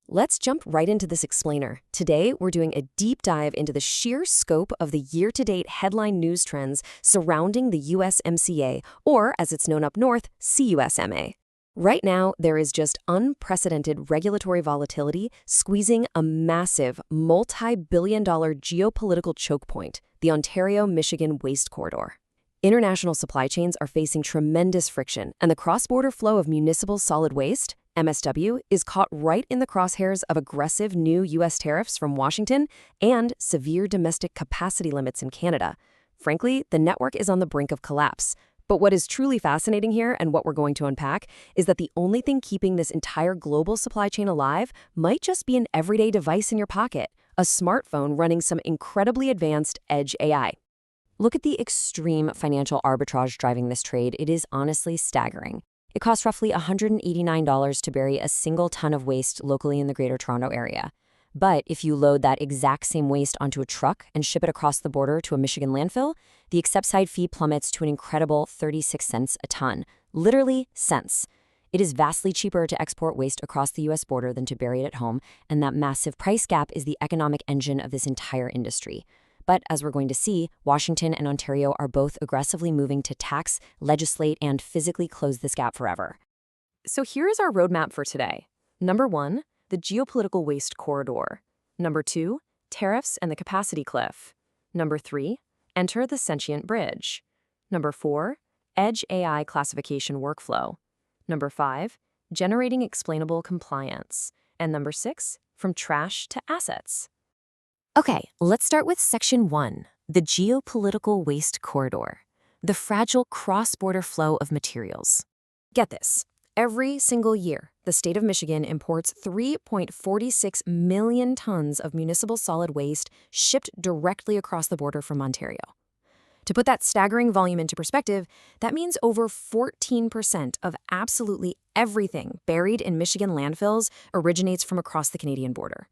Let's jump right into this explainer. Today, we're doing a deep dive into the sheer scope of the year-to-date headline news trends surrounding the USMCA, or as it's known up north, CUSMA. Right now, there is just unprecedented regulatory volatility squeezing a massive, multi-billion-dollar geopolitical choke point, the Ontario-Michigan Waste Corridor. International supply chains are facing tremendous friction, and the cross-border flow of municipal solid waste, MSW, is caught right in the crosshairs of aggressive new U.S. tariffs from Washington and severe domestic capacity limits in Canada. Frankly, the network is on the brink of collapse. But what is truly fascinating here, and what we're going to unpack, is that the only thing keeping this entire global supply chain alive might just be an everyday device in your pocket, a smartphone running some incredibly advanced edge AI. Look at the extreme financial arbitrage driving this trade. It is honestly staggering. It costs roughly $189 to bury a single ton of waste locally in the Greater Toronto Area. But if you load that exact same waste onto a truck and ship it across the border to a Michigan landfill, the accept-side fee plummets to an incredible 36 cents a ton. Literally cents. It is vastly cheaper to export waste across the U.S. border than to bury it at home, and that massive price gap is the economic engine of this entire industry. But as we're going to see, Washington and Ontario are both aggressively moving to tax, legislate, and physically close this gap forever. So here is our roadmap for today. Number 1, the geopolitical waste corridor. Number 2, tariffs and the capacity cliff. Number 3, enter the sentient bridge. Number 4, edge AI classification workflow. Number 5, generating explainable compliance. And number 6, from trash to assets. Okay, let's start with Section 1, the geopolitical waste corridor, the fragile cross-border flow of materials. Get this. Every single year, the state of Michigan imports 3.46 million tons of municipal solid waste shipped directly across the border from Ontario. To put that staggering volume into perspective, that means over 14% of absolutely everything buried in Michigan landfills originates from across the Canadian border.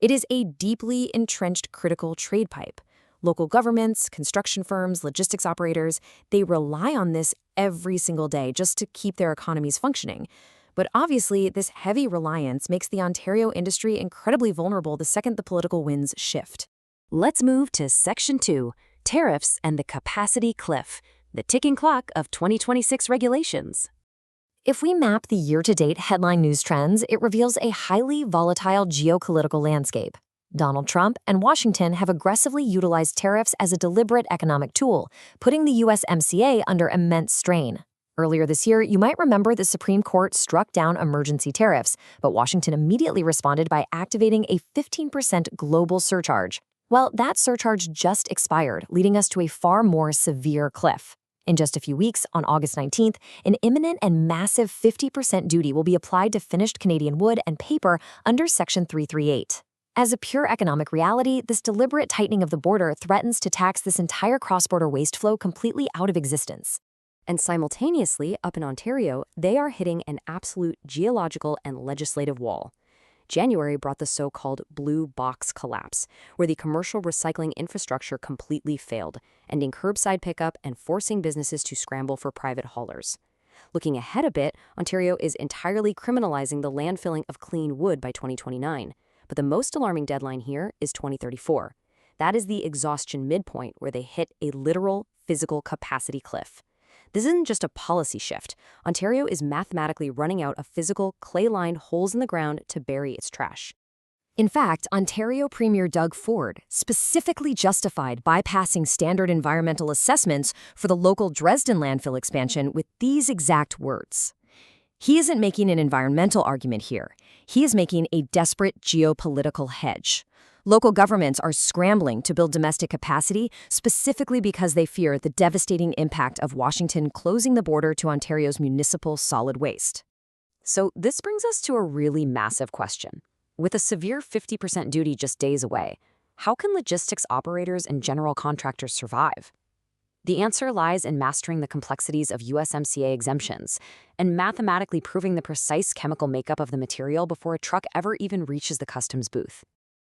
It is a deeply entrenched critical trade pipe. Local governments, construction firms, logistics operators, they rely on this every single day just to keep their economies functioning. But obviously, this heavy reliance makes the Ontario industry incredibly vulnerable the second the political winds shift. Let's move to Section 2, tariffs and the capacity cliff, the ticking clock of 2026 regulations. If we map the year-to-date headline news trends, it reveals a highly volatile geopolitical landscape. Donald Trump and Washington have aggressively utilized tariffs as a deliberate economic tool, putting the USMCA under immense strain. Earlier this year, you might remember the Supreme Court struck down emergency tariffs, but Washington immediately responded by activating a 15% global surcharge. Well, that surcharge just expired, leading us to a far more severe cliff. In just a few weeks, on August 19th, an imminent and massive 50% duty will be applied to finished Canadian wood and paper under Section 338. As a pure economic reality, this deliberate tightening of the border threatens to tax this entire cross-border waste flow completely out of existence. And simultaneously, up in Ontario, they are hitting an absolute geological and legislative wall. January brought the so-called blue box collapse, where the commercial recycling infrastructure completely failed, ending curbside pickup and forcing businesses to scramble for private haulers. Looking ahead a bit, Ontario is entirely criminalizing the landfilling of clean wood by 2029, but the most alarming deadline here is 2034. That is the exhaustion midpoint where they hit a literal physical capacity cliff. This isn't just a policy shift. Ontario is mathematically running out of physical, clay-lined holes in the ground to bury its trash. In fact, Ontario Premier Doug Ford specifically justified bypassing standard environmental assessments for the local Dresden landfill expansion with these exact words. He isn't making an environmental argument here. He is making a desperate geopolitical hedge. Local governments are scrambling to build domestic capacity specifically because they fear the devastating impact of Washington closing the border to Ontario's municipal solid waste. So this brings us to a really massive question. With a severe 50% duty just days away, how can logistics operators and general contractors survive? The answer lies in mastering the complexities of USMCA exemptions and mathematically proving the precise chemical makeup of the material before a truck ever even reaches the customs booth.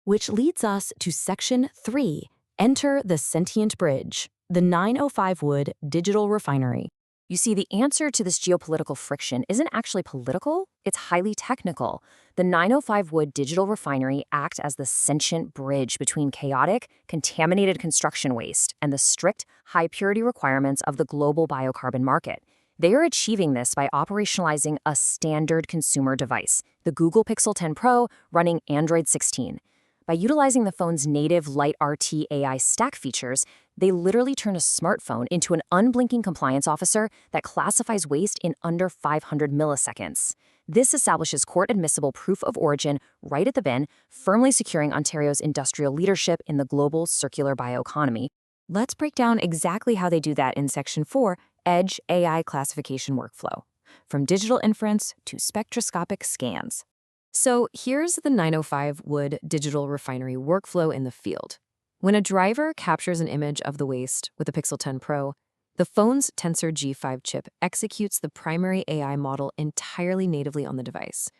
Which leads us to Section 3, enter the sentient bridge, the 905 wood digital refinery. You see, the answer to this geopolitical friction isn't actually political, it's highly technical. The 905 Wood digital refinery acts as the sentient bridge between chaotic, contaminated construction waste and the strict, high-purity requirements of the global biocarbon market. They are achieving this by operationalizing a standard consumer device, the Google Pixel 10 Pro running Android 16. By utilizing the phone's native Light RT AI stack features, they literally turn a smartphone into an unblinking compliance officer that classifies waste in under 500 milliseconds. This establishes court-admissible proof of origin right at the bin, firmly securing Ontario's industrial leadership in the global circular bioeconomy. Let's break down exactly how they do that in Section 4, Edge AI Classification Workflow, from digital inference to spectroscopic scans. So here's the 905 Wood digital refinery workflow in the field. When a driver captures an image of the waste with the Pixel 10 Pro, the phone's Tensor G5 chip executes the primary AI model entirely natively on the device.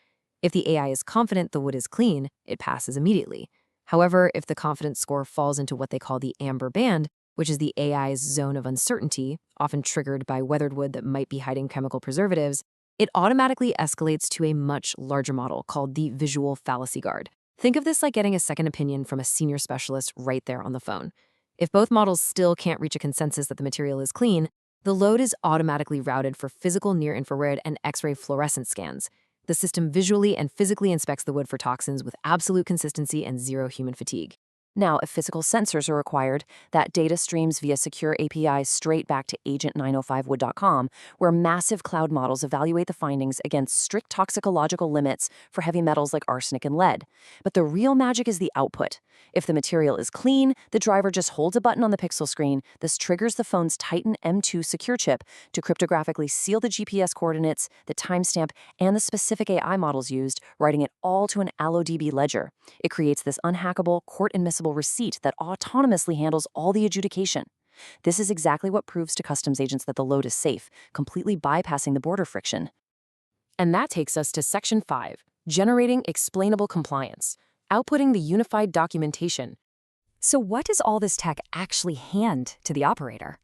If the AI is confident the wood is clean, it passes immediately. However, if the confidence score falls into what they call the amber band, which is the AI's zone of uncertainty, often triggered by weathered wood that might be hiding chemical preservatives, it automatically escalates to a much larger model called the visual fallacy guard. Think of this like getting a second opinion from a senior specialist right there on the phone. If both models still can't reach a consensus that the material is clean, the load is automatically routed for physical near-infrared and X-ray fluorescence scans. The system visually and physically inspects the wood for toxins with absolute consistency and zero human fatigue. Now, if physical sensors are required, that data streams via secure APIs straight back to agent905wood.com, where massive cloud models evaluate the findings against strict toxicological limits for heavy metals like arsenic and lead. But the real magic is the output. If the material is clean, the driver just holds a button on the Pixel screen. This triggers the phone's Titan M2 secure chip to cryptographically seal the GPS coordinates, the timestamp, and the specific AI models used, writing it all to an AlloDB ledger. It creates this unhackable, court-admissible receipt that autonomously handles all the adjudication. This is exactly what proves to customs agents that the load is safe, completely bypassing the border friction. And that takes us to Section 5, generating explainable compliance, outputting the unified documentation. So what does all this tech actually hand to the operator?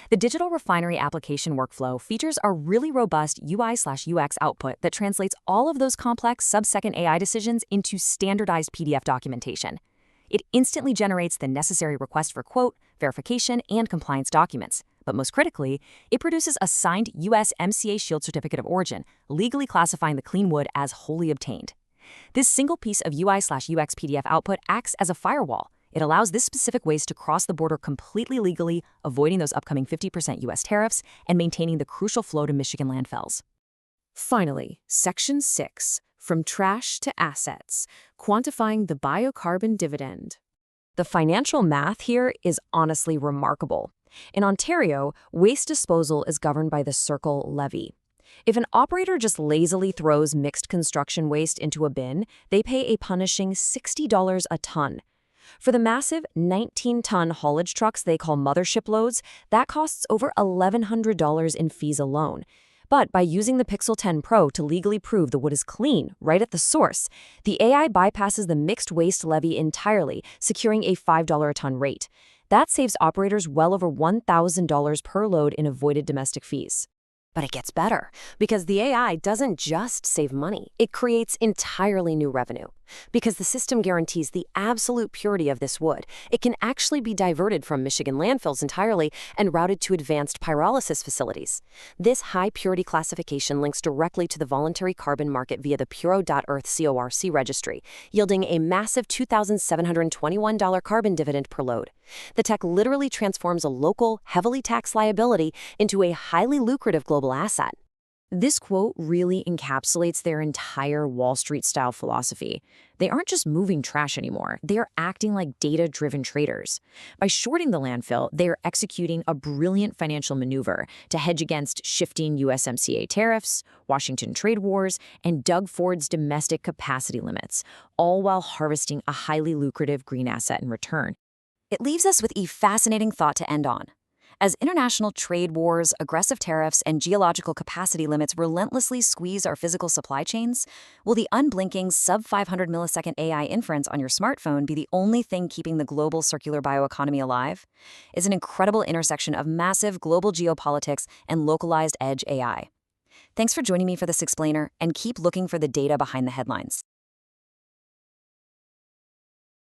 The digital refinery application workflow features a really robust UI/UX output that translates all of those complex sub-second AI decisions into standardized PDF documentation. It instantly generates the necessary request for quote, verification, and compliance documents. But most critically, it produces a signed USMCA Shield Certificate of Origin, legally classifying the clean wood as wholly obtained. This single piece of UI/UX PDF output acts as a firewall. It allows this specific waste to cross the border completely legally, avoiding those upcoming 50% US tariffs and maintaining the crucial flow to Michigan landfills. Finally, Section 6, from trash to assets, quantifying the biocarbon dividend. The financial math here is honestly remarkable. In Ontario, waste disposal is governed by the Circle levy. If an operator just lazily throws mixed construction waste into a bin, they pay a punishing $60 a ton. For the massive 19-ton haulage trucks they call mothership loads, that costs over $1,100 in fees alone. But by using the Pixel 10 Pro to legally prove the wood is clean right at the source, the AI bypasses the mixed waste levy entirely, securing a $5 a ton rate. That saves operators well over $1,000 per load in avoided domestic fees. But it gets better, because the AI doesn't just save money, it creates entirely new revenue. Because the system guarantees the absolute purity of this wood, it can actually be diverted from Michigan landfills entirely and routed to advanced pyrolysis facilities. This high-purity classification links directly to the voluntary carbon market via the Puro.Earth CORC registry, yielding a massive $2,721 carbon dividend per load. The tech literally transforms a local, heavily taxed liability into a highly lucrative global asset. This quote really encapsulates their entire Wall Street-style philosophy. They aren't just moving trash anymore. They are acting like data-driven traders. By shorting the landfill, they are executing a brilliant financial maneuver to hedge against shifting USMCA tariffs, Washington trade wars, and Doug Ford's domestic capacity limits, all while harvesting a highly lucrative green asset in return. It leaves us with a fascinating thought to end on. As international trade wars, aggressive tariffs, and geological capacity limits relentlessly squeeze our physical supply chains, will the unblinking sub-500 millisecond AI inference on your smartphone be the only thing keeping the global circular bioeconomy alive? It's an incredible intersection of massive global geopolitics and localized edge AI. Thanks for joining me for this explainer, and keep looking for the data behind the headlines.